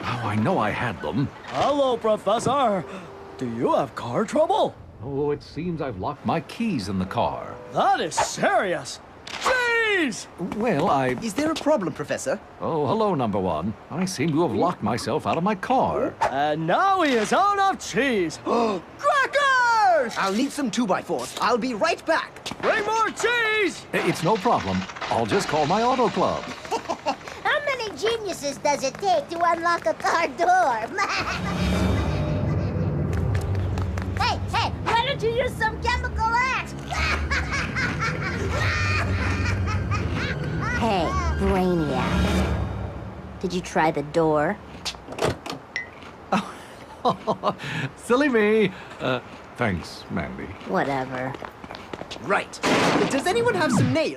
Oh, I know I had them. Hello, Professor. Do you have car trouble? Oh, it seems I've locked my keys in the car. That is serious. Jeez! Well, Is there a problem, Professor? Oh, hello, number one. I seem to have locked myself out of my car. And now he is out of cheese. Crackers! I'll need some 2x4s. I'll be right back. Bring more cheese! It's no problem. I'll just call my auto club. How many geniuses does it take to unlock a car door? Hey, why don't you use some chemical axe? Hey, Brainiac. Did you try the door? Silly me. Thanks, Mandy. Whatever. Right. Does anyone have some nails?